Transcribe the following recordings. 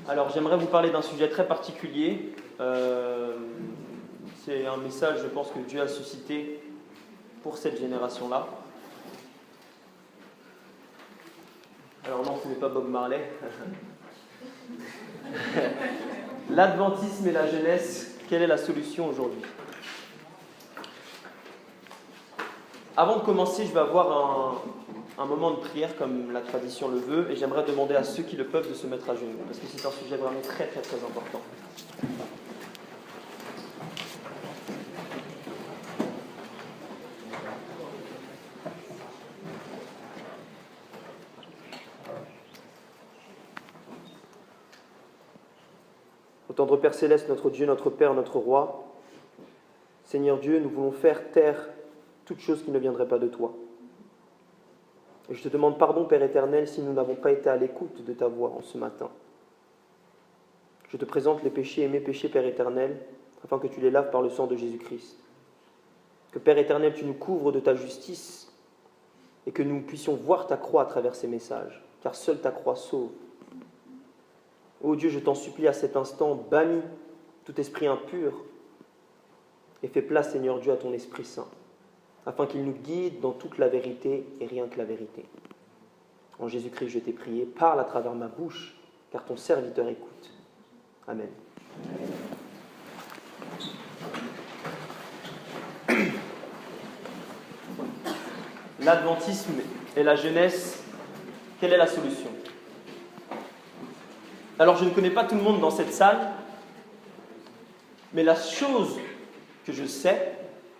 Alors, j'aimerais vous parler d'un sujet très particulier. C'est un message, je pense, que Dieu a suscité pour cette génération-là. Alors non, ce n'est pas Bob Marley. L'adventisme et la jeunesse, quelle est la solution aujourd'hui? Avant de commencer, je vais avoir un moment de prière comme la tradition le veut, et j'aimerais demander à ceux qui le peuvent de se mettre à genoux, parce que c'est un sujet vraiment très très très important. Ô tendre Père Céleste, notre Dieu, notre Père, notre Roi, Seigneur Dieu, nous voulons faire taire toute chose qui ne viendrait pas de toi. Et je te demande pardon, Père éternel, si nous n'avons pas été à l'écoute de ta voix en ce matin. Je te présente les péchés et mes péchés, Père éternel, afin que tu les laves par le sang de Jésus-Christ. Que, Père éternel, tu nous couvres de ta justice et que nous puissions voir ta croix à travers ces messages, car seule ta croix sauve. Ô Dieu, je t'en supplie à cet instant, bannis tout esprit impur et fais place, Seigneur Dieu, à ton Esprit Saint, afin qu'il nous guide dans toute la vérité et rien que la vérité. En Jésus-Christ, je t'ai prié, parle à travers ma bouche, car ton serviteur écoute. Amen. L'adventisme et la jeunesse, quelle est la solution? Alors, je ne connais pas tout le monde dans cette salle, mais la chose que je sais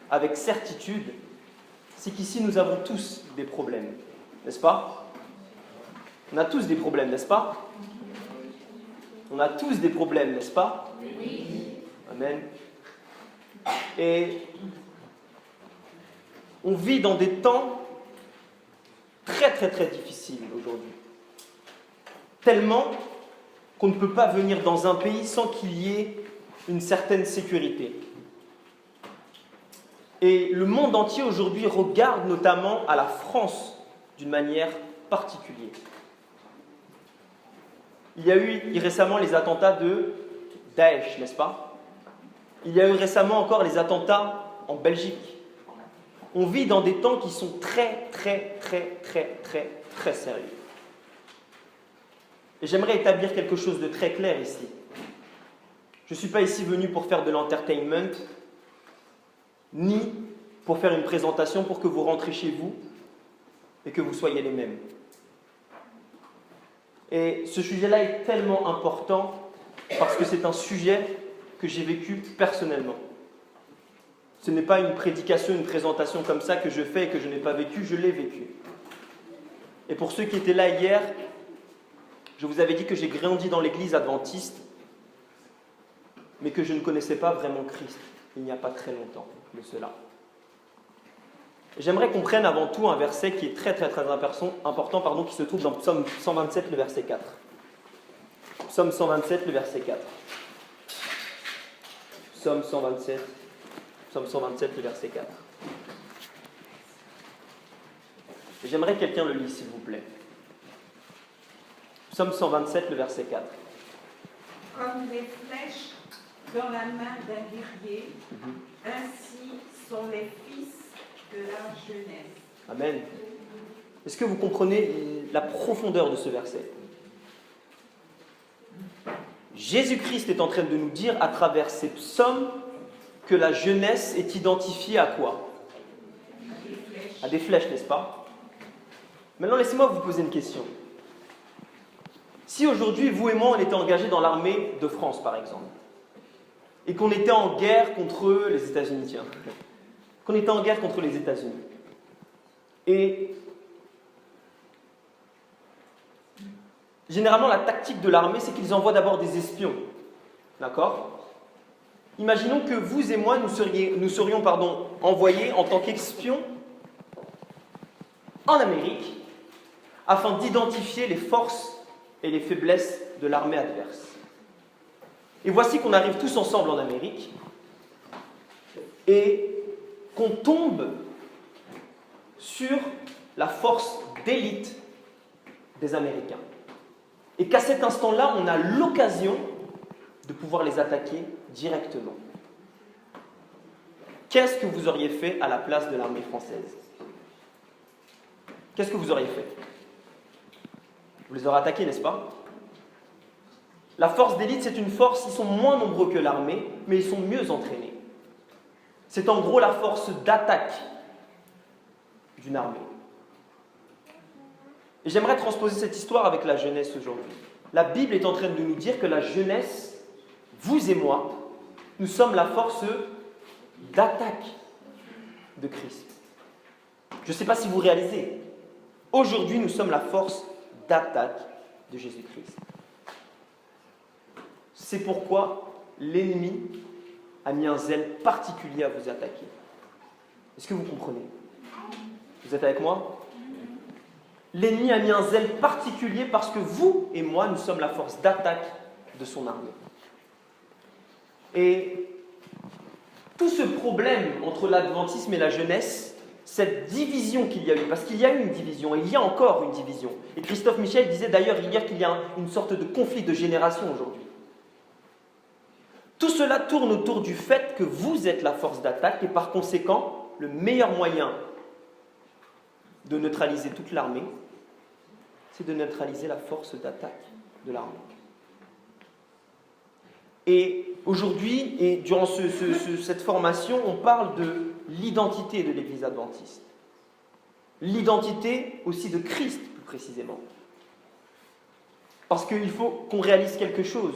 avec certitude, c'est qu'ici, nous avons tous des problèmes, n'est-ce pas? On a tous des problèmes, n'est-ce pas? On a tous des problèmes, n'est-ce pas? Oui. Amen. Et on vit dans des temps très, très, très difficiles aujourd'hui. Tellement qu'on ne peut pas venir dans un pays sans qu'il y ait une certaine sécurité. Et le monde entier aujourd'hui regarde notamment à la France d'une manière particulière. Il y a eu récemment les attentats de Daesh, n'est-ce pas? Il y a eu récemment encore les attentats en Belgique. On vit dans des temps qui sont très, très, très, très, très, très sérieux. Et j'aimerais établir quelque chose de très clair ici. Je ne suis pas ici venu pour faire de l'entertainment, ni pour faire une présentation pour que vous rentrez chez vous et que vous soyez les mêmes. Et ce sujet-là est tellement important parce que c'est un sujet que j'ai vécu personnellement. Ce n'est pas une prédication, une présentation comme ça que je fais et que je n'ai pas vécu, je l'ai vécu. Et pour ceux qui étaient là hier, je vous avais dit que j'ai grandi dans l'église adventiste, mais que je ne connaissais pas vraiment Christ il n'y a pas très longtemps de cela. J'aimerais qu'on prenne avant tout un verset qui est très très très important, qui se trouve dans Psaume 127, le verset 4. Psaume 127, le verset 4. Psaume 127, le verset 4. Et j'aimerais que quelqu'un le lise, s'il vous plaît. Psaume 127, le verset 4. Comme les flèches dans la main d'un guerrier, ainsi sont les fils de la jeunesse. Amen. Est-ce que vous comprenez la profondeur de ce verset? Jésus-Christ est en train de nous dire à travers ces psaumes que la jeunesse est identifiée à quoi? À des flèches, n'est-ce pas? Maintenant, laissez-moi vous poser une question. Si aujourd'hui, vous et moi, on était engagés dans l'armée de France, par exemple, et qu'on était en guerre contre les États-Unis, qu'on était en guerre contre les États-Unis, et généralement, la tactique de l'armée, c'est qu'ils envoient d'abord des espions, d'accord? Imaginons que vous et moi, nous serions envoyés en tant qu'espions en Amérique, afin d'identifier les forces et les faiblesses de l'armée adverse. Et voici qu'on arrive tous ensemble en Amérique et qu'on tombe sur la force d'élite des Américains. Et qu'à cet instant-là, on a l'occasion de pouvoir les attaquer directement. Qu'est-ce que vous auriez fait à la place de l'armée française? Qu'est-ce que vous auriez fait? Vous les aurez attaqués, n'est-ce pas? La force d'élite, c'est une force, ils sont moins nombreux que l'armée, mais ils sont mieux entraînés. C'est en gros la force d'attaque d'une armée. Et j'aimerais transposer cette histoire avec la jeunesse aujourd'hui. La Bible est en train de nous dire que la jeunesse, vous et moi, nous sommes la force d'attaque de Christ. Je ne sais pas si vous réalisez. Aujourd'hui, nous sommes la force d'attaque de Jésus-Christ. C'est pourquoi l'ennemi a mis un zèle particulier à vous attaquer. Est-ce que vous comprenez? Vous êtes avec moi? L'ennemi a mis un zèle particulier parce que vous et moi, nous sommes la force d'attaque de son armée. Et tout ce problème entre l'adventisme et la jeunesse, cette division qu'il y a eu, parce qu'il y a eu une division, et il y a encore une division. Et Christophe Michel disait d'ailleurs hier qu'il y a une sorte de conflit de génération aujourd'hui. Tout cela tourne autour du fait que vous êtes la force d'attaque et par conséquent, le meilleur moyen de neutraliser toute l'armée, c'est de neutraliser la force d'attaque de l'armée. Et aujourd'hui, et durant cette formation, on parle de l'identité de l'Église adventiste. L'identité aussi de Christ, plus précisément. Parce qu'il faut qu'on réalise quelque chose.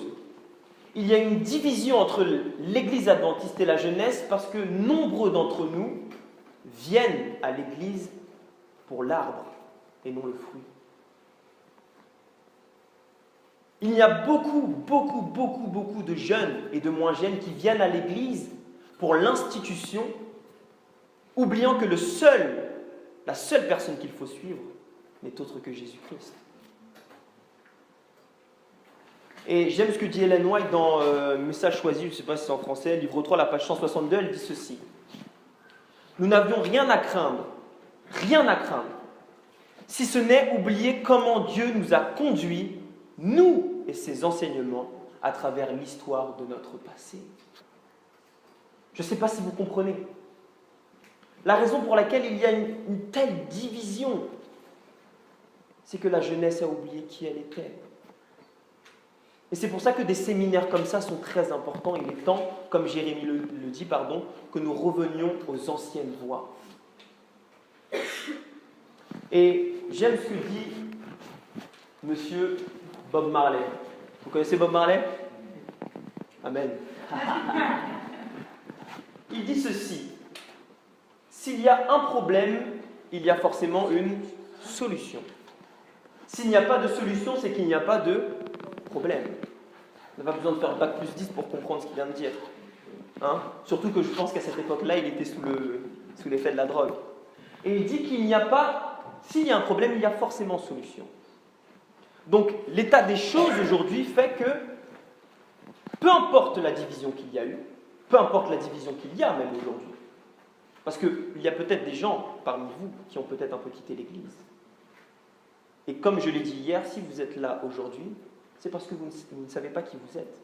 Il y a une division entre l'Église adventiste et la jeunesse parce que nombreux d'entre nous viennent à l'Église pour l'arbre et non le fruit. Il y a beaucoup de jeunes et de moins jeunes qui viennent à l'Église pour l'institution, oubliant que la seule personne qu'il faut suivre n'est autre que Jésus-Christ. Et j'aime ce que dit Ellen White dans Message choisi, je ne sais pas si c'est en français, livre 3, la page 162, elle dit ceci. Nous n'avions rien à craindre, si ce n'est oublier comment Dieu nous a conduits, nous et ses enseignements, à travers l'histoire de notre passé. Je ne sais pas si vous comprenez. La raison pour laquelle il y a une telle division, c'est que la jeunesse a oublié qui elle était. Et c'est pour ça que des séminaires comme ça sont très importants. Il est temps, comme Jérémie le dit, que nous revenions aux anciennes voies. Et j'aime ce que dit Monsieur Bob Marley. Vous connaissez Bob Marley? Amen. Il dit ceci. S'il y a un problème, il y a forcément une solution. S'il n'y a pas de solution, c'est qu'il n'y a pas de problème. On n'a pas besoin de faire bac plus 10 pour comprendre ce qu'il vient de dire. Surtout que je pense qu'à cette époque-là, il était sous l'effet de la drogue. Et il dit qu'il n'y a pas, s'il y a un problème, il y a forcément solution. Donc, l'état des choses aujourd'hui fait que, peu importe la division qu'il y a eu, peu importe la division qu'il y a même aujourd'hui, parce qu'il y a peut-être des gens parmi vous qui ont peut-être un peu quitté l'Église. Et comme je l'ai dit hier, si vous êtes là aujourd'hui, c'est parce que vous ne savez pas qui vous êtes.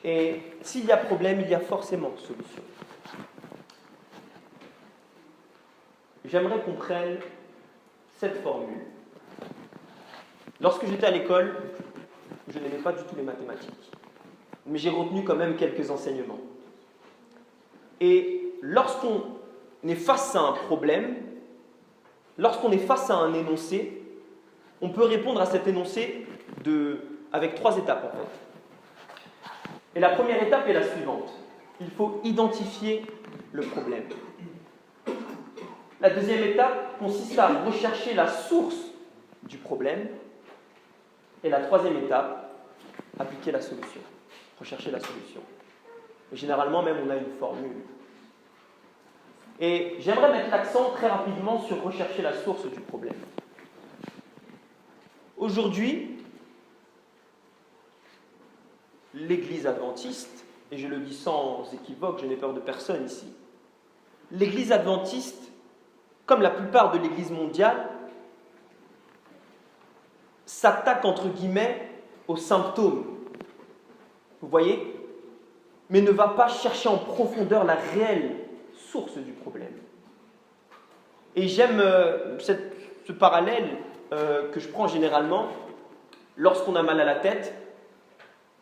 Et s'il y a problème, il y a forcément solution. J'aimerais qu'on prenne cette formule. Lorsque j'étais à l'école, je n'aimais pas du tout les mathématiques. Mais j'ai retenu quand même quelques enseignements. Et lorsqu'on est face à un problème, lorsqu'on est face à un énoncé, on peut répondre à cet énoncé avec 3 étapes en fait. Et la première étape est la suivante. Il faut identifier le problème. La deuxième étape consiste à rechercher la source du problème. Et la troisième étape, appliquer la solution. Rechercher la solution. Et généralement même on a une formule. Et j'aimerais mettre l'accent très rapidement sur rechercher la source du problème. Aujourd'hui, l'Église adventiste, et je le dis sans équivoque, je n'ai peur de personne ici, l'Église adventiste, comme la plupart de l'Église mondiale, s'attaque entre guillemets aux symptômes. Vous voyez? Mais ne va pas chercher en profondeur la réelle source du problème. Et j'aime ce parallèle que je prends généralement. Lorsqu'on a mal à la tête,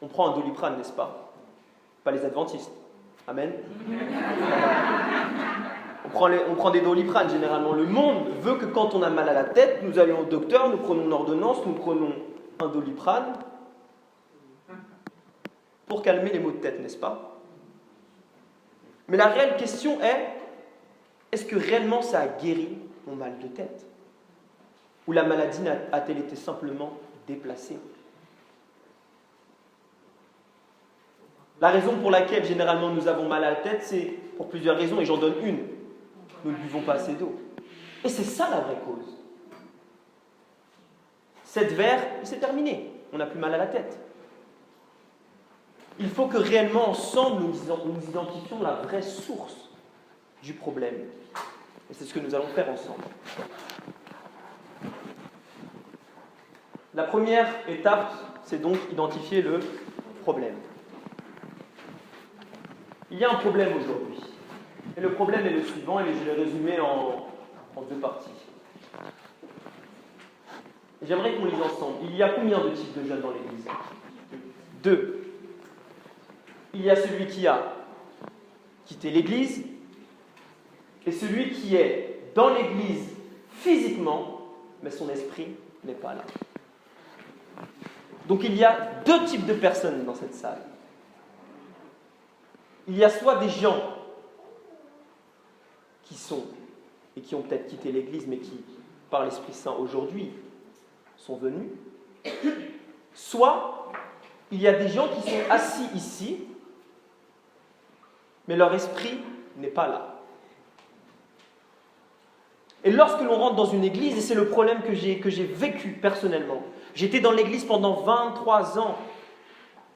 on prend un Doliprane, n'est-ce pas? Pas les adventistes. Amen. On prend des Doliprane généralement. Le monde veut que quand on a mal à la tête, nous allons au docteur, nous prenons une ordonnance, nous prenons un Doliprane pour calmer les maux de tête, n'est-ce pas? Mais la réelle question est, est-ce que réellement ça a guéri mon mal de tête? Ou la maladie a-t-elle été simplement déplacée? La raison pour laquelle généralement nous avons mal à la tête, c'est pour plusieurs raisons, et j'en donne une. Nous ne buvons pas assez d'eau. Et c'est ça la vraie cause. 7 verres, c'est terminé. On n'a plus mal à la tête. Il faut que réellement, ensemble, nous identifions la vraie source du problème. Et c'est ce que nous allons faire ensemble. La première étape, c'est donc identifier le problème. Il y a un problème aujourd'hui. Et le problème est le suivant, et je l'ai résumé en 2 parties. Et j'aimerais qu'on lise ensemble. Il y a combien de types de jeunes dans l'Église? 2. Il y a celui qui a quitté l'Église et celui qui est dans l'Église physiquement, mais son esprit n'est pas là. Donc il y a 2 types de personnes dans cette salle. Il y a soit des gens qui sont et qui ont peut-être quitté l'Église, mais qui, par l'Esprit Saint aujourd'hui, sont venus. Soit il y a des gens qui sont assis ici, mais leur esprit n'est pas là. Et lorsque l'on rentre dans une église, et c'est le problème que j'ai vécu personnellement, j'étais dans l'église pendant 23 ans,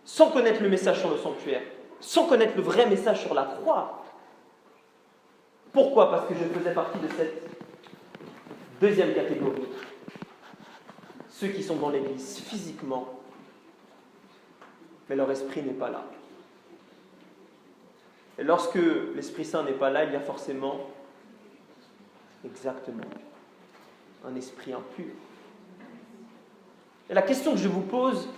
sans connaître le message sur le sanctuaire, sans connaître le vrai message sur la croix. Pourquoi? Parce que je faisais partie de cette deuxième catégorie. Ceux qui sont dans l'église physiquement, mais leur esprit n'est pas là. Et lorsque l'Esprit Saint n'est pas là, il y a forcément, exactement, un esprit impur. Et la question que je vous pose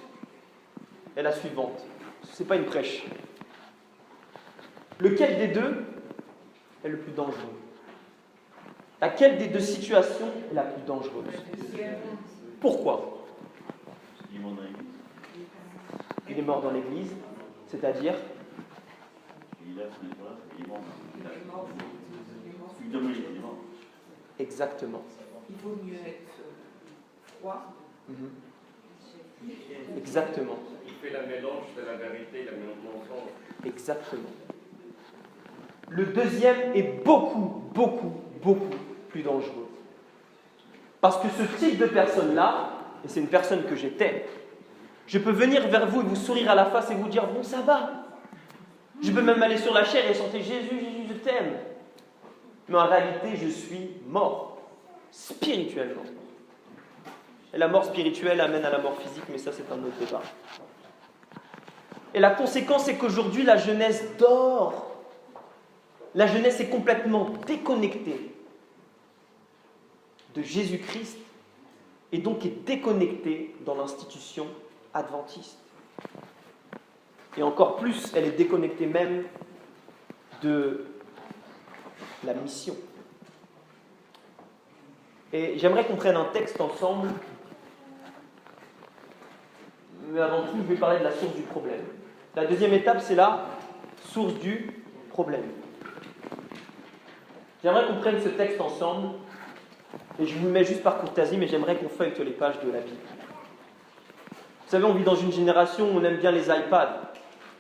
est la suivante. Ce n'est pas une prêche. Lequel des deux est le plus dangereux? Laquelle des 2 situations est la plus dangereuse? Pourquoi? Il est mort dans l'église, c'est-à-dire exactement. Il vaut mieux être froid. Exactement. Il fait la mélange de la vérité et la mensonge. Exactement. Le deuxième est beaucoup, beaucoup, beaucoup plus dangereux. Parce que ce type de personne-là, et c'est une personne que j'étais, je peux venir vers vous et vous sourire à la face et vous dire « Bon, ça va ». Je peux même aller sur la chair et chanter « Jésus, Jésus, je t'aime ». Mais en réalité, je suis mort, spirituellement. Et la mort spirituelle amène à la mort physique, mais ça, c'est un autre débat. Et la conséquence, c'est qu'aujourd'hui, la jeunesse dort. La jeunesse est complètement déconnectée de Jésus-Christ et donc est déconnectée dans l'institution adventiste. Et encore plus, elle est déconnectée même de la mission. Et j'aimerais qu'on prenne un texte ensemble, mais avant tout, je vais parler de la source du problème. La deuxième étape, c'est la source du problème. J'aimerais qu'on prenne ce texte ensemble, et je vous le mets juste par courtoisie, mais j'aimerais qu'on feuillete les pages de la Bible. Vous savez, on vit dans une génération où on aime bien les iPads,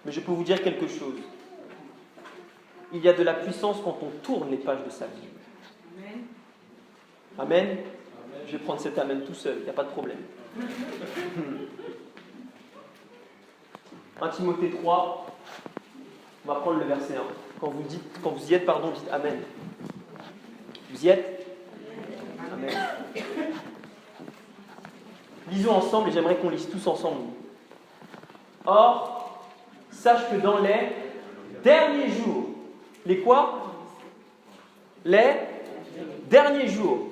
mais je peux vous dire quelque chose. Il y a de la puissance quand on tourne les pages de sa Bible. Amen. Amen. Je vais prendre cet amen tout seul, il n'y a pas de problème. 1 Timothée 3, on va prendre le verset 1. Quand vous y êtes, dites Amen. Vous y êtes? Amen. Lisons ensemble et j'aimerais qu'on lise tous ensemble. Or, sache que dans les derniers jours, les quoi? Les derniers jours,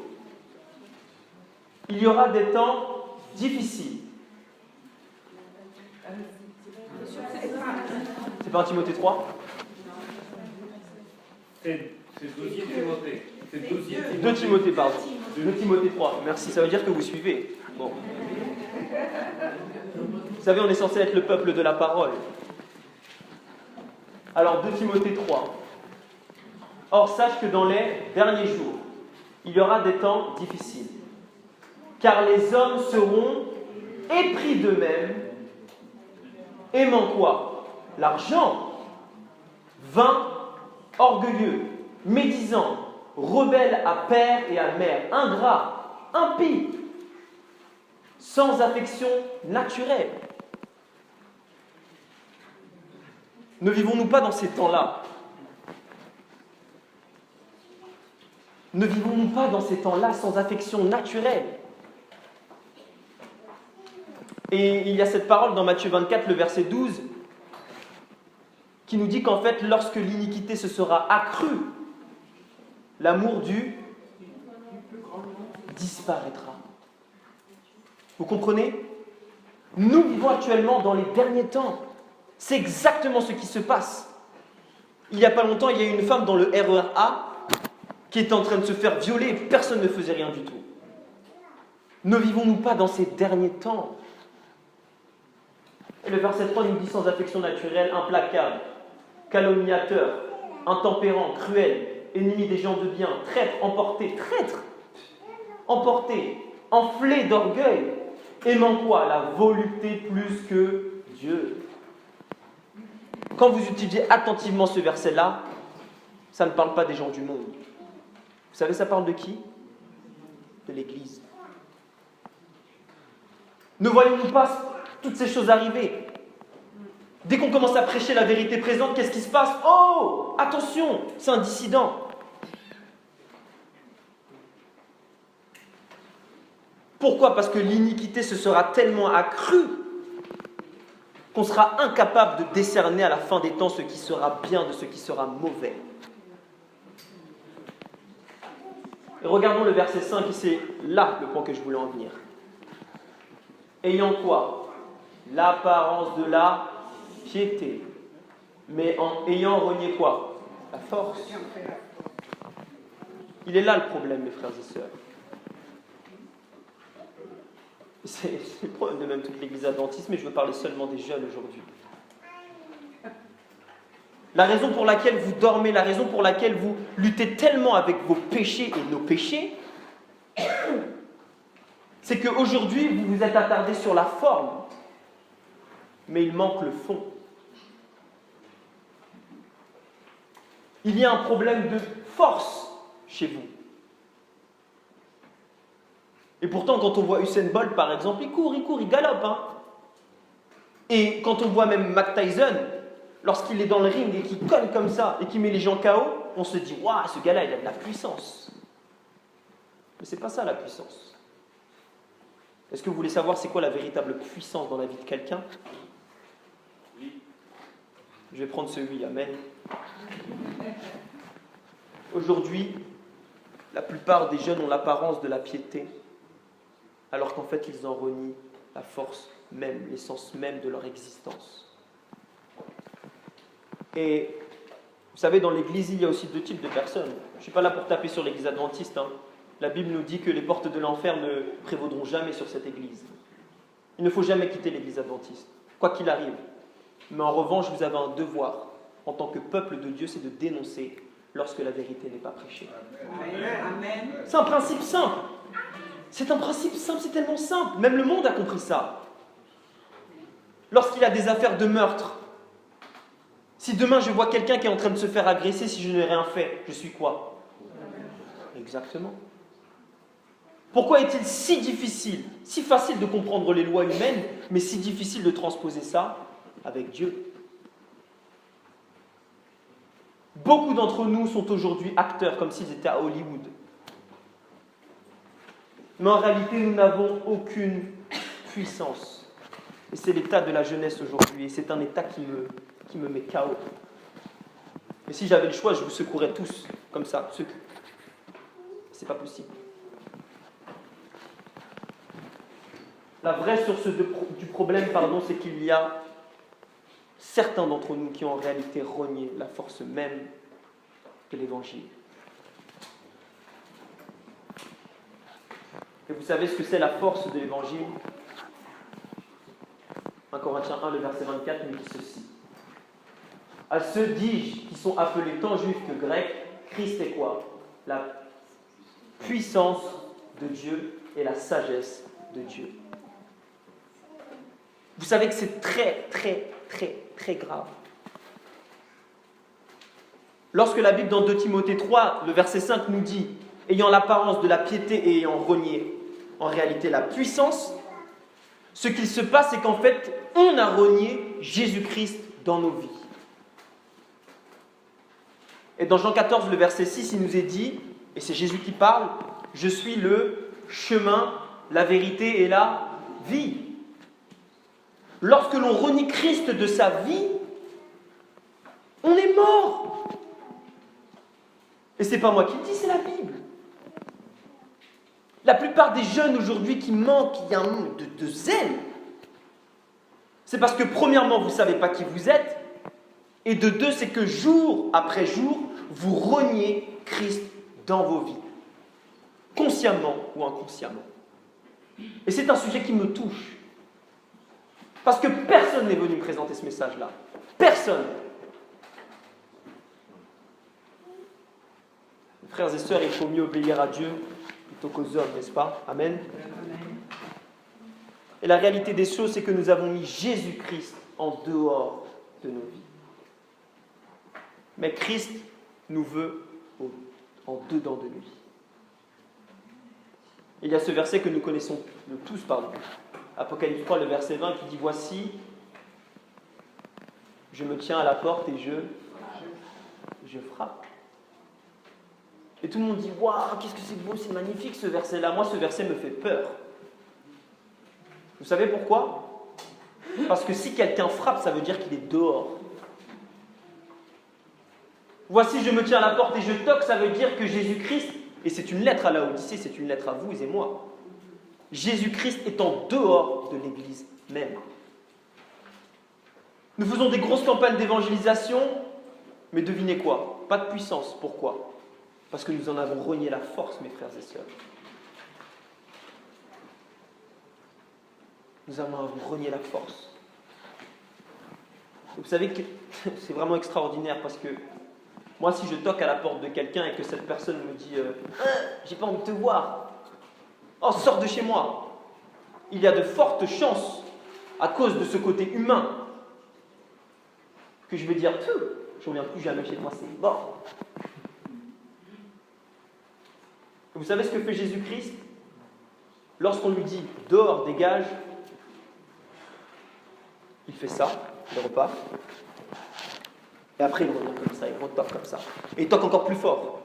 il y aura des temps difficiles. C'est pas 1 Timothée 3? C'est 2 Timothée. C'est 2 Timothée, pardon. 2 Timothée 3. Merci, ça veut dire que vous suivez. Bon. Vous savez, on est censé être le peuple de la parole. Alors, 2 Timothée 3. Or, sache que dans les derniers jours, il y aura des temps difficiles. Car les hommes seront épris d'eux-mêmes, aimant quoi? L'argent, vains, orgueilleux, médisants, rebelles à père et à mère, ingrats, impies, sans affection naturelle. Ne vivons-nous pas dans ces temps-là? Ne vivons-nous pas dans ces temps-là sans affection naturelle? Et il y a cette parole dans Matthieu 24, le verset 12, qui nous dit qu'en fait, lorsque l'iniquité se sera accrue, l'amour du disparaîtra. Vous comprenez? Nous vivons actuellement dans les derniers temps. C'est exactement ce qui se passe. Il n'y a pas longtemps, il y a eu une femme dans le RER A qui était en train de se faire violer et personne ne faisait rien du tout. Ne vivons-nous pas dans ces derniers temps? Et le verset 3 nous dit sans affection naturelle, implacable, calomniateur, intempérant, cruel, ennemi des gens de bien, traître, emporté, enflé d'orgueil, aimant quoi? La volupté plus que Dieu. Quand vous étudiez attentivement ce verset-là, ça ne parle pas des gens du monde. Vous savez, ça parle de qui? De l'Église. Ne voyons-nous pas toutes ces choses arriver? Dès qu'on commence à prêcher la vérité présente, qu'est-ce qui se passe? Oh, attention, c'est un dissident. Pourquoi? Parce que l'iniquité se sera tellement accrue qu'on sera incapable de décerner à la fin des temps ce qui sera bien de ce qui sera mauvais. Et regardons le verset 5, et c'est là le point que je voulais en venir. Ayant quoi? L'apparence de la piété, mais en ayant renié quoi? La force. Il est là le problème, mes frères et sœurs. C'est le problème de même toute l'église adventiste, mais je veux parler seulement des jeunes aujourd'hui. La raison pour laquelle vous dormez, la raison pour laquelle vous luttez tellement avec vos péchés et nos péchés, c'est qu'aujourd'hui, vous vous êtes attardé sur la forme, mais il manque le fond. Il y a un problème de force chez vous. Et pourtant, quand on voit Usain Bolt, par exemple, il court, il galope. Hein. Et quand on voit même Mike Tyson, lorsqu'il est dans le ring et qu'il cogne comme ça, et qu'il met les gens KO, on se dit « Waouh, ce gars-là, il a de la puissance ». Mais c'est pas ça, la puissance. Est-ce que vous voulez savoir c'est quoi la véritable puissance dans la vie de quelqu'un? Oui. Je vais prendre ce oui, amen. Aujourd'hui, la plupart des jeunes ont l'apparence de la piété, alors qu'en fait, ils en renient la force même, l'essence même de leur existence. Et vous savez, dans l'Église, il y a aussi deux types de personnes. Je ne suis pas là pour taper sur l'Église adventiste. Hein. La Bible nous dit que les portes de l'enfer ne prévaudront jamais sur cette Église. Il ne faut jamais quitter l'Église adventiste, quoi qu'il arrive. Mais en revanche, vous avez un devoir, en tant que peuple de Dieu, c'est de dénoncer lorsque la vérité n'est pas prêchée. Amen. C'est un principe simple. C'est un principe simple, c'est tellement simple. Même le monde a compris ça. Lorsqu'il y a des affaires de meurtre, si demain je vois quelqu'un qui est en train de se faire agresser, si je n'ai rien fait, je suis quoi? Exactement. Pourquoi est-il si difficile, si facile de comprendre les lois humaines, mais si difficile de transposer ça avec Dieu? Beaucoup d'entre nous sont aujourd'hui acteurs comme s'ils étaient à Hollywood. Mais en réalité, nous n'avons aucune puissance. Et c'est l'état de la jeunesse aujourd'hui. Et c'est un état qui me met KO. Et si j'avais le choix, je vous secouerais tous comme ça. C'est pas possible. La vraie source du problème, c'est qu'il y a certains d'entre nous qui ont en réalité renié la force même de l'Évangile. Et vous savez ce que c'est la force de l'Évangile? 1 Corinthiens 1, le verset 24 nous dit ceci. À ceux, dis-je, qui sont appelés tant juifs que grecs, Christ est quoi? La puissance de Dieu et la sagesse de Dieu. Vous savez que c'est très, très, très, très grave. Lorsque la Bible dans 2 Timothée 3, le verset 5 nous dit « Ayant l'apparence de la piété et ayant renié en réalité la puissance », ce qu'il se passe, c'est qu'en fait, on a renié Jésus-Christ dans nos vies. Et dans Jean 14, le verset 6, il nous est dit, et c'est Jésus qui parle, « Je suis le chemin, la vérité et la vie ». Lorsque l'on renie Christ de sa vie, on est mort. Et c'est pas moi qui le dis, c'est la Bible. La plupart des jeunes aujourd'hui qui manquent, il y a un manque de zèle. C'est parce que premièrement, vous ne savez pas qui vous êtes, et de deux, c'est que jour après jour, vous reniez Christ dans vos vies, consciemment ou inconsciemment. Et c'est un sujet qui me touche. Parce que personne n'est venu me présenter ce message-là. Personne. Frères et sœurs, il faut mieux obéir à Dieu plutôt qu'aux hommes, n'est-ce pas? Amen. Et la réalité des choses, c'est que nous avons mis Jésus-Christ en dehors de nos vies. Mais Christ nous veut en dedans de lui. Il y a ce verset que nous connaissons tous, Apocalypse 3, le verset 20, qui dit « Voici, je me tiens à la porte et je frappe. » Et tout le monde dit « Waouh, qu'est-ce que c'est beau, c'est magnifique ce verset-là. » Moi, ce verset me fait peur. Vous savez pourquoi? Parce que si quelqu'un frappe, ça veut dire qu'il est dehors. « Voici, je me tiens à la porte et je toque », ça veut dire que Jésus-Christ, et c'est une lettre à Laodicée, c'est une lettre à vous et moi, Jésus-Christ est en dehors de l'Église même. Nous faisons des grosses campagnes d'évangélisation, mais devinez quoi? Pas de puissance. Pourquoi? Parce que nous en avons renié la force, mes frères et sœurs. Nous en avons renié la force. Vous savez que c'est vraiment extraordinaire parce que moi, si je toque à la porte de quelqu'un et que cette personne me dit « J'ai pas envie de te voir. Oh, sors de chez moi !» Il y a de fortes chances, à cause de ce côté humain, que je vais dire « Je ne reviens plus jamais chez toi, c'est mort. » Vous savez ce que fait Jésus-Christ? Lorsqu'on lui dit « Dehors, dégage », il fait ça, il repart. Et après, il revient comme ça, il retoque comme ça. Et il toque encore plus fort.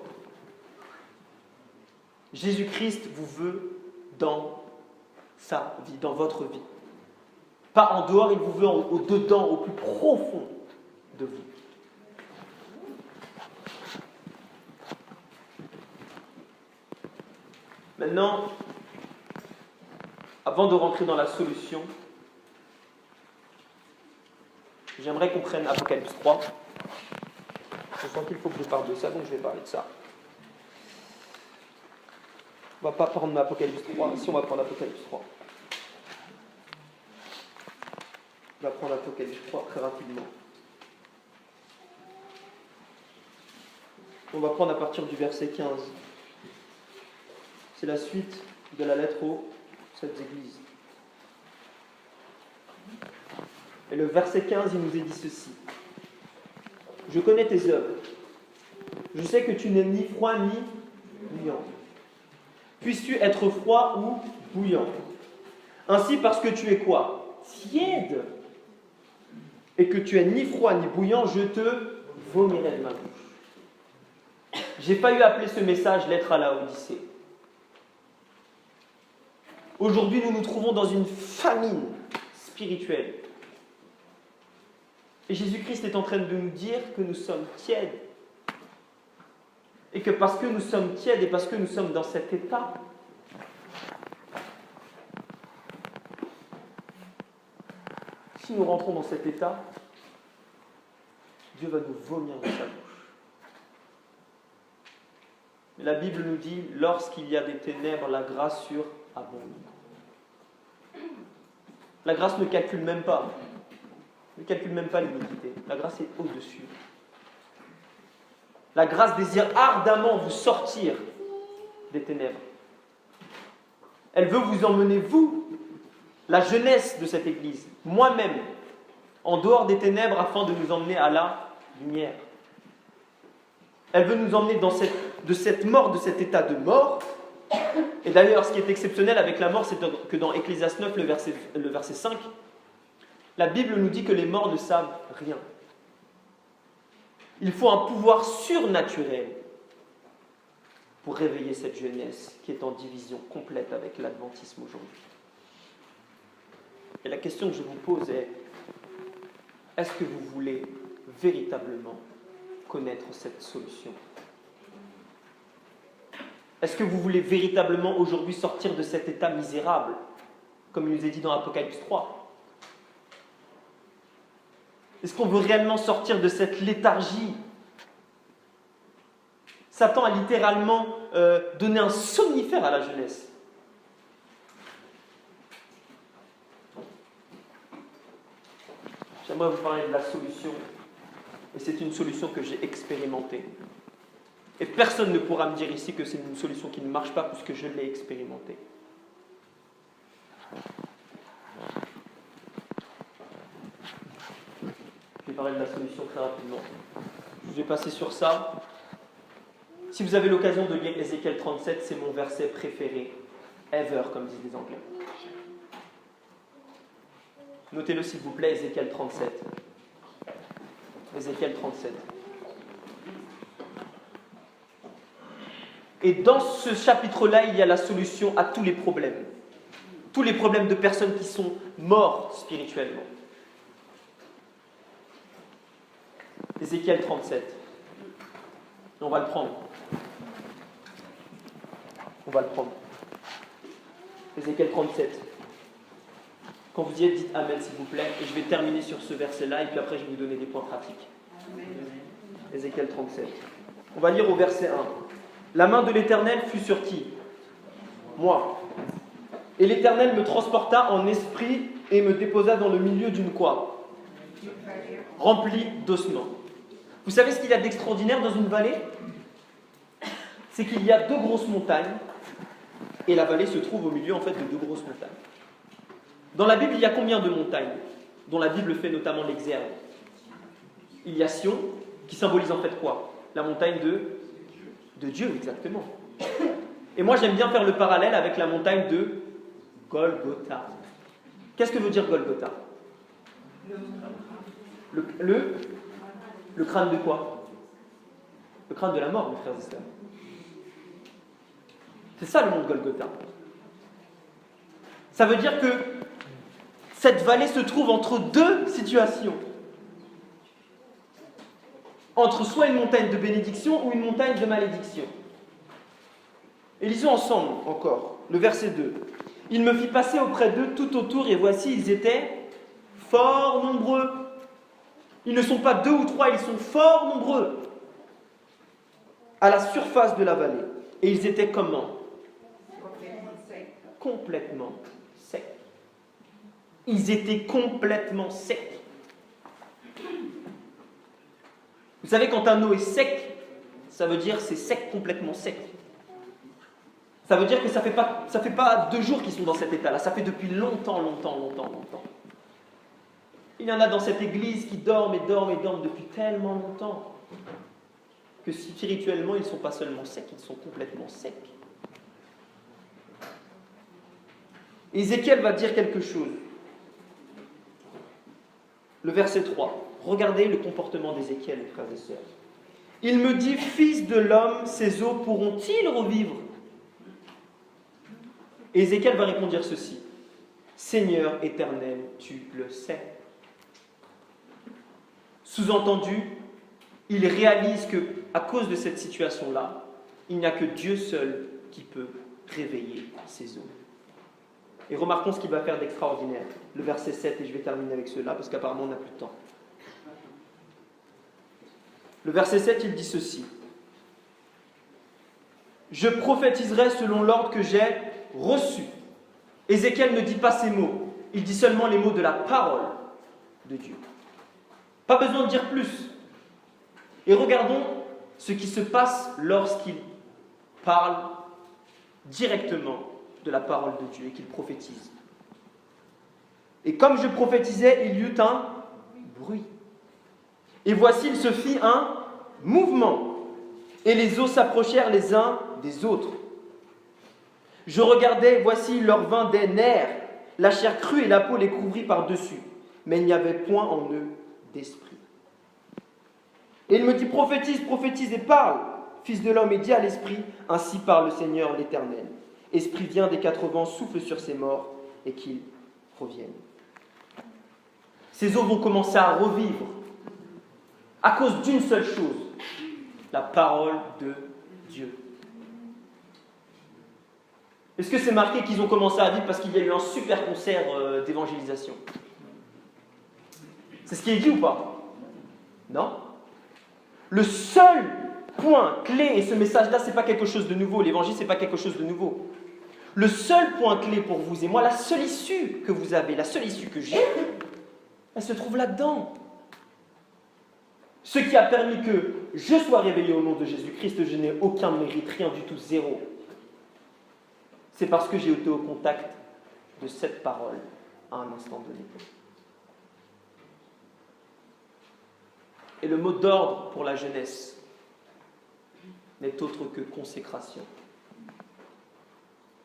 Jésus-Christ vous veut dans sa vie, dans votre vie. Pas en dehors, il vous veut au dedans, au plus profond de vous. Maintenant, avant de rentrer dans la solution, j'aimerais qu'on prenne Apocalypse 3. Je sens qu'il faut que je parle de ça, donc je vais parler de ça. On ne va pas prendre Apocalypse 3, si on va prendre Apocalypse 3. On va prendre Apocalypse 3 très rapidement. On va prendre à partir du verset 15. C'est la suite de la lettre aux 7 églises. Et le verset 15, il nous est dit ceci. « Je connais tes œuvres. Je sais que tu n'es ni froid ni bouillant. puisses-tu être froid ou bouillant. Ainsi, parce que tu es quoi? Tiède, et que tu es ni froid ni bouillant, je te vomirai de ma bouche. J'ai failli appeler ce message lettre à la Odyssée. Aujourd'hui, nous nous trouvons dans une famine spirituelle. Et Jésus-Christ est en train de nous dire que nous sommes tièdes. Et que parce que nous sommes tièdes et parce que nous sommes dans cet état, si nous rentrons dans cet état, Dieu va nous vomir de sa bouche. Mais la Bible nous dit, lorsqu'il y a des ténèbres, la grâce surabonde. La grâce ne calcule même pas. Ne calcule même pas l'iniquité. La grâce est au-dessus. La grâce désire ardemment vous sortir des ténèbres. Elle veut vous emmener, vous, la jeunesse de cette Église, moi-même, en dehors des ténèbres afin de nous emmener à la lumière. Elle veut nous emmener de cette mort, de cet état de mort. Et d'ailleurs, ce qui est exceptionnel avec la mort, c'est que dans Ecclésiaste 9, le verset 5, la Bible nous dit que les morts ne savent rien. Il faut un pouvoir surnaturel pour réveiller cette jeunesse qui est en division complète avec l'adventisme aujourd'hui. Et la question que je vous pose est, est-ce que vous voulez véritablement connaître cette solution? Est-ce que vous voulez véritablement aujourd'hui sortir de cet état misérable, comme il nous est dit dans Apocalypse 3? Est-ce qu'on veut réellement sortir de cette léthargie? Satan a littéralement donné un somnifère à la jeunesse. J'aimerais vous parler de la solution, et c'est une solution que j'ai expérimentée. Et personne ne pourra me dire ici que c'est une solution qui ne marche pas puisque je l'ai expérimentée. Je vais parler de la solution très rapidement. Je vais passer sur ça. Si vous avez l'occasion de lire Ézéchiel 37, c'est mon verset préféré, ever, comme disent les Anglais. Notez-le s'il vous plaît, Ézéchiel 37. Ézéchiel 37. Et dans ce chapitre-là, il y a la solution à tous les problèmes. Tous les problèmes de personnes qui sont mortes spirituellement. Ézéchiel 37. On va le prendre. On va le prendre. Ézéchiel 37. Quand vous y êtes, dites Amen s'il vous plaît. Et je vais terminer sur ce verset-là et puis après je vais vous donner des points pratiques. Amen. Ézéchiel 37. On va lire au verset 1. La main de l'Éternel fut sur qui? Moi. Et l'Éternel me transporta en esprit et me déposa dans le milieu d'une quoi? Remplie d'ossements. Vous savez ce qu'il y a d'extraordinaire dans une vallée? C'est qu'il y a deux grosses montagnes et la vallée se trouve au milieu en fait de deux grosses montagnes. Dans la Bible, il y a combien de montagnes dont la Bible fait notamment l'exergue? Il y a Sion qui symbolise en fait quoi? La montagne de Dieu, exactement. Et moi, j'aime bien faire le parallèle avec la montagne de Golgotha. Qu'est-ce que veut dire Golgotha? Le crâne de quoi? Le crâne de la mort, mes frères et sœurs. C'est ça le mont Golgotha. Ça veut dire que cette vallée se trouve entre deux situations. Entre soit une montagne de bénédiction ou une montagne de malédiction. Et lisons ensemble encore le verset 2. Il me fit passer auprès d'eux tout autour et voici, ils étaient fort nombreux. Ils ne sont pas 2 ou 3, ils sont fort nombreux à la surface de la vallée. Et ils étaient comment? Complètement secs. Ils étaient complètement secs. Vous savez, quand un eau est sec, ça veut dire c'est sec, complètement sec. Ça veut dire que ça fait pas 2 jours qu'ils sont dans cet état-là, ça fait depuis longtemps. Il y en a dans cette église qui dorment depuis tellement longtemps que spirituellement, ils ne sont pas seulement secs, ils sont complètement secs. Ézéchiel va dire quelque chose. Le verset 3. Regardez le comportement d'Ézéchiel, frères et sœurs. Il me dit, fils de l'homme, ces eaux pourront-ils revivre? Et Ézéchiel va répondre dire ceci. Seigneur éternel, tu le sais. Sous-entendu, il réalise que, à cause de cette situation-là, il n'y a que Dieu seul qui peut réveiller ces eaux. Et remarquons ce qu'il va faire d'extraordinaire. Le verset 7, et je vais terminer avec cela, parce qu'apparemment on n'a plus de temps. Le verset 7, il dit ceci. Je prophétiserai selon l'ordre que j'ai reçu. Ézéchiel ne dit pas ces mots, il dit seulement les mots de la parole de Dieu. Pas besoin de dire plus. Et regardons ce qui se passe lorsqu'il parle directement de la parole de Dieu et qu'il prophétise. Et comme je prophétisais, il y eut un bruit. Et voici, il se fit un mouvement. Et les eaux s'approchèrent les uns des autres. Je regardais, voici, il leur vint des nerfs. La chair crue et la peau les couvrit par-dessus. Mais il n'y avait point en eux d'esprit. Et il me dit, prophétise, prophétise et parle, fils de l'homme, et dis à l'esprit, ainsi parle le Seigneur l'Éternel. Esprit vient des 4 vents, souffle sur ces morts, et qu'ils reviennent. Ces eaux vont commencer à revivre, à cause d'une seule chose, la parole de Dieu. Est-ce que c'est marqué qu'ils ont commencé à vivre parce qu'il y a eu un super concert d'évangélisation? C'est ce qui est dit ou pas? Non. Le seul point clé, et ce message-là, ce n'est pas quelque chose de nouveau, l'évangile, ce n'est pas quelque chose de nouveau. Le seul point clé pour vous et moi, la seule issue que vous avez, la seule issue que j'ai, elle se trouve là-dedans. Ce qui a permis que je sois révélé au nom de Jésus-Christ, je n'ai aucun mérite, rien du tout, zéro. C'est parce que j'ai été au contact de cette parole à un instant donné. Et le mot d'ordre pour la jeunesse n'est autre que consécration.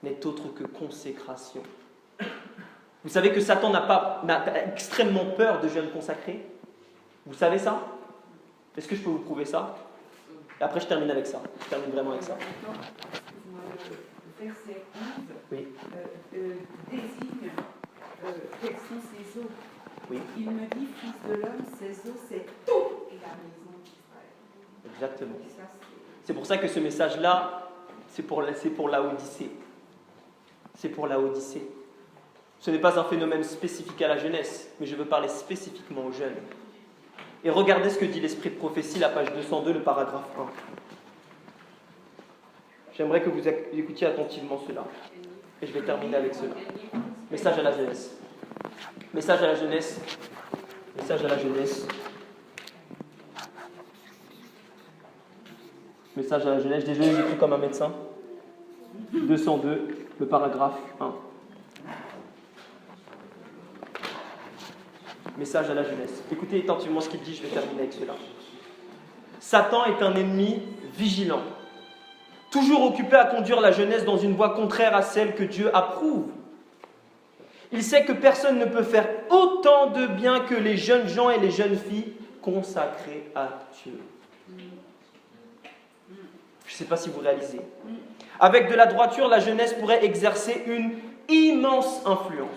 N'est autre que consécration. Vous savez que Satan n'a extrêmement peur de jeunes consacrés? Vous savez ça? Est-ce que je peux vous prouver ça? Et après je termine avec ça. Je termine vraiment avec ça. Verset 11 Oui. Désigne quelles sont ces eaux. Oui. Il me dit, fils de l'homme, ces eaux, c'est toute la maison d'Israël. Exactement. Et ça, C'est pour ça que ce message-là, c'est pour la Odyssée. C'est pour la Odyssée. Ce n'est pas un phénomène spécifique à la jeunesse, mais je veux parler spécifiquement aux jeunes. Et regardez ce que dit l'Esprit de prophétie, la page 202, le paragraphe 1. J'aimerais que vous écoutiez attentivement cela. Et je vais terminer avec cela. Message à la jeunesse. Message à la jeunesse. Message à la jeunesse. Message à la jeunesse. Désolé, j'écris comme un médecin. 202, le paragraphe 1. Message à la jeunesse. Écoutez attentivement ce qu'il dit, je vais terminer avec cela. Satan est un ennemi vigilant, toujours occupé à conduire la jeunesse dans une voie contraire à celle que Dieu approuve. Il sait que personne ne peut faire autant de bien que les jeunes gens et les jeunes filles consacrés à Dieu. Je ne sais pas si vous réalisez. Avec de la droiture, la jeunesse pourrait exercer une immense influence.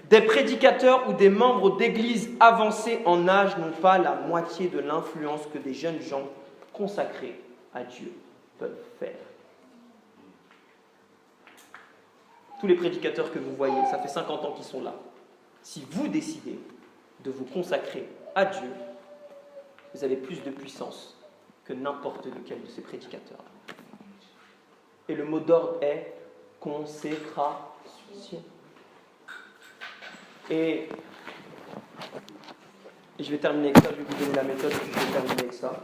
Des prédicateurs ou des membres d'églises avancés en âge n'ont pas la moitié de l'influence que des jeunes gens consacrés à Dieu peuvent faire. Tous les prédicateurs que vous voyez, ça fait 50 ans qu'ils sont là. Si vous décidez de vous consacrer à Dieu, vous avez plus de puissance que n'importe lequel de ces prédicateurs. Et le mot d'ordre est consécration. Et je vais terminer avec ça, je vais vous donner la méthode et puis je vais terminer avec ça.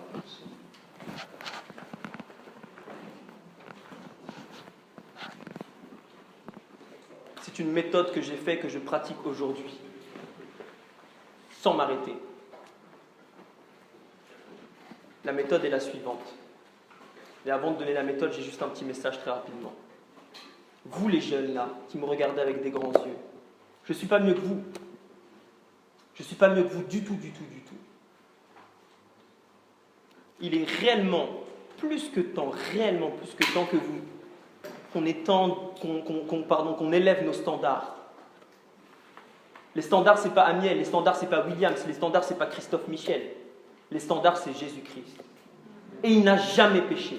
C'est une méthode que j'ai faite, que je pratique aujourd'hui, sans m'arrêter. La méthode est la suivante. Et avant de donner la méthode, j'ai juste un petit message très rapidement. vous les jeunes là, qui me regardez avec des grands yeux, je ne suis pas mieux que vous. Je ne suis pas mieux que vous du tout. Il est réellement plus que temps que vous, qu'on élève nos standards. Les standards, c'est pas Amiel, les standards, c'est pas Williams, les standards, c'est pas Christophe Michel. Les standards, c'est Jésus-Christ. Et il n'a jamais péché.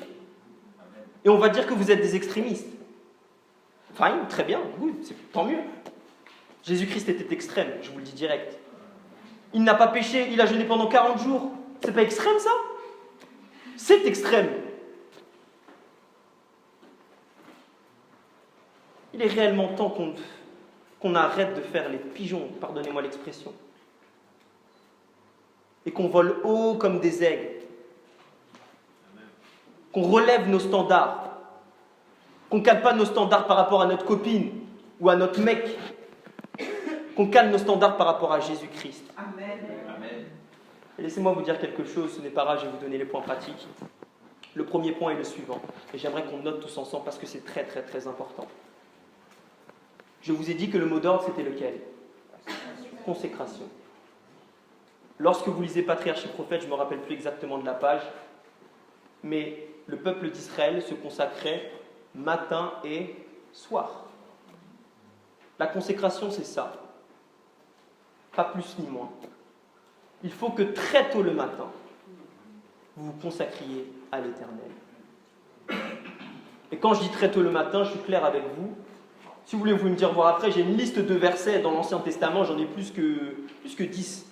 Et on va dire que vous êtes des extrémistes. Fine, très bien, oui, tant mieux. Jésus-Christ était extrême, je vous le dis direct. Il n'a pas péché, il a jeûné pendant 40 jours. C'est pas extrême, ça? C'est extrême. Il est réellement temps qu'on arrête de faire les pigeons, pardonnez-moi l'expression, et qu'on vole haut comme des aigles, qu'on relève nos standards, qu'on ne cale pas nos standards par rapport à notre copine ou à notre mec, qu'on cale nos standards par rapport à Jésus-Christ. Amen. Et laissez-moi vous dire quelque chose, ce n'est pas grave, je vais vous donner les points pratiques. Le premier point est le suivant, et j'aimerais qu'on note tous ensemble parce que c'est très très très important. Je vous ai dit que le mot d'ordre, c'était lequel? Consécration. Lorsque vous lisez Patriarches et Prophètes, je ne me rappelle plus exactement de la page, mais le peuple d'Israël se consacrait matin et soir. La consécration, c'est ça. Pas plus ni moins. Il faut que très tôt le matin, vous vous consacriez à l'Éternel. Et quand je dis très tôt le matin, je suis clair avec vous. Si vous voulez vous me dire voir après, j'ai une liste de versets dans l'Ancien Testament, j'en ai plus que 10,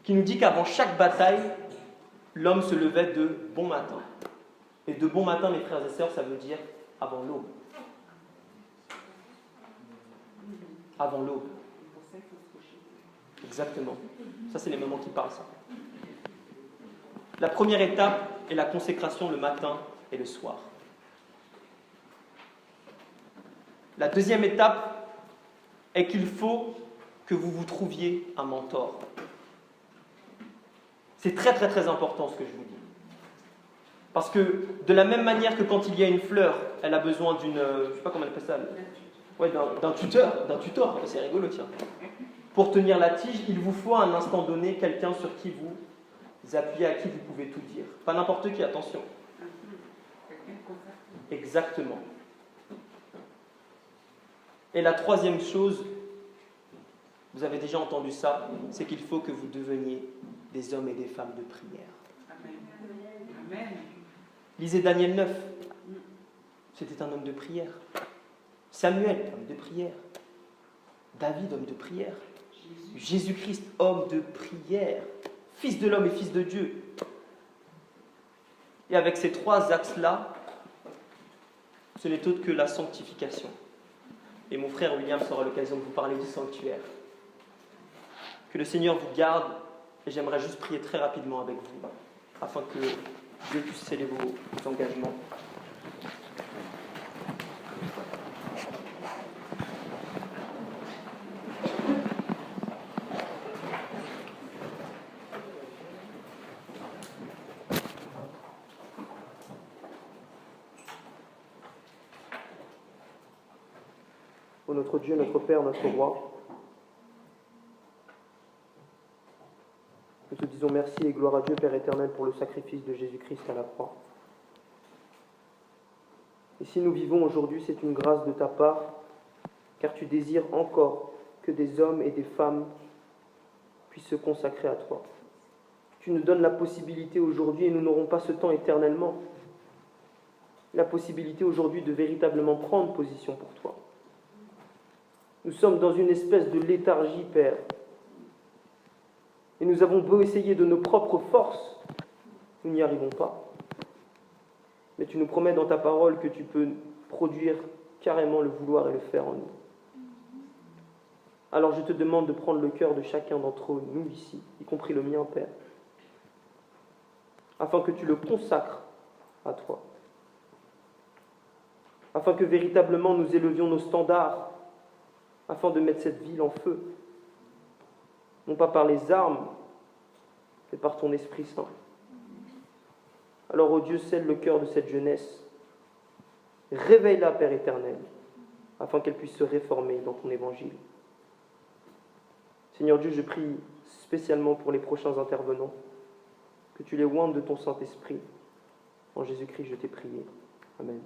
qui nous dit qu'avant chaque bataille, l'homme se levait de bon matin. Et de bon matin, mes frères et sœurs, ça veut dire avant l'aube. Avant l'aube. Exactement. Ça, c'est les moments qui parlent, ça. La première étape est la consécration le matin et le soir. La deuxième étape est qu'il faut que vous vous trouviez un mentor. C'est très très très important ce que je vous dis. Parce que de la même manière que quand il y a une fleur, elle a besoin d'une, je ne sais pas comment on appelle ça, ouais, d'un tuteur, c'est rigolo tiens. Pour tenir la tige, il vous faut à un instant donné quelqu'un sur qui vous appuyez, à qui vous pouvez tout dire. Pas n'importe qui, attention. Exactement. Et la troisième chose, vous avez déjà entendu ça, c'est qu'il faut que vous deveniez des hommes et des femmes de prière. Amen. Lisez Daniel 9. C'était un homme de prière. Samuel, homme de prière. David, homme de prière. Jésus-Christ, homme de prière. Fils de l'homme et fils de Dieu. Et avec ces trois axes-là, ce n'est autre que la sanctification. Et mon frère William aura l'occasion de vous parler du sanctuaire. Que le Seigneur vous garde, et j'aimerais juste prier très rapidement avec vous, afin que Dieu puisse sceller vos engagements. Ô notre Dieu, notre Père, notre Roi, nous te disons merci et gloire à Dieu, Père éternel, pour le sacrifice de Jésus-Christ à la croix. Et si nous vivons aujourd'hui, c'est une grâce de ta part, car tu désires encore que des hommes et des femmes puissent se consacrer à toi. Tu nous donnes la possibilité aujourd'hui, et nous n'aurons pas ce temps éternellement, la possibilité aujourd'hui de véritablement prendre position pour toi. Nous sommes dans une espèce de léthargie, Père. Et nous avons beau essayer de nos propres forces, nous n'y arrivons pas. Mais tu nous promets dans ta parole que tu peux produire carrément le vouloir et le faire en nous. Alors je te demande de prendre le cœur de chacun d'entre nous ici, y compris le mien, Père, afin que tu le consacres à toi. Afin que véritablement nous élevions nos standards, afin de mettre cette ville en feu, non pas par les armes, mais par ton Esprit Saint. Alors, ô Dieu, scelle le cœur de cette jeunesse. Réveille-la, Père éternel. afin qu'elles puissent se réformer dans ton évangile. Seigneur Dieu, je prie spécialement pour les prochains intervenants, que tu les oindes de ton Saint-Esprit. En Jésus-Christ, je t'ai prié. Amen.